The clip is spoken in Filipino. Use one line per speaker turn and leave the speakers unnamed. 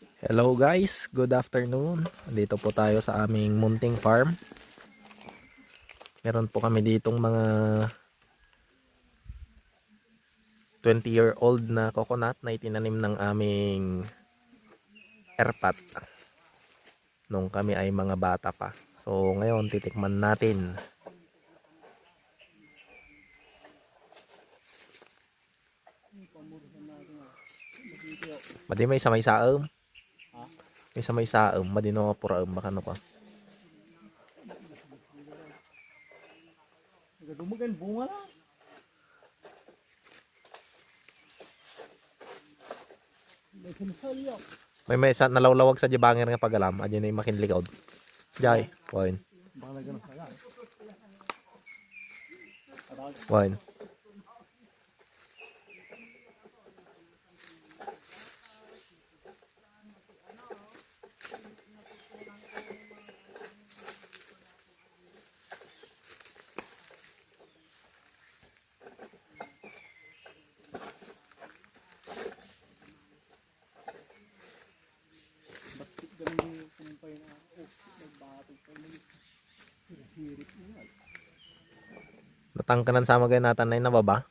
Hello guys, good afternoon. Dito po tayo sa aming munting farm. Meron po kami ditong mga 20-year-old na coconut na itinanim ng aming erpat nung kami ay mga bata pa. So ngayon titikman natin. Madi may sa may saom. May sa may saom, madi no pura baka no pa.
Dumagan bunga na.
May sa nalawlawag sa jibangir nga pagalam, adyan ay makinlikod. Jay, wine. Wine. Natangkanan sama gaya natin na nababa.